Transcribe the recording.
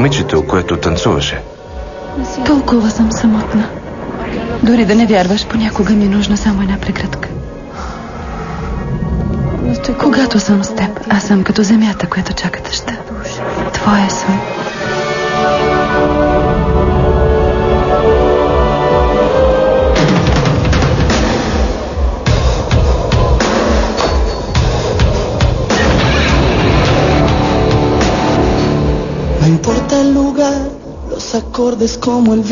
момичето, което танцуваше. Толкова съм самотна. Дори да не вярваш, понякога ми е нужна само една прегръдка. Когато съм с теб, аз съм като земята, която чака дъжда. Твоя съм. No importa el lugar, los acordes como el viento.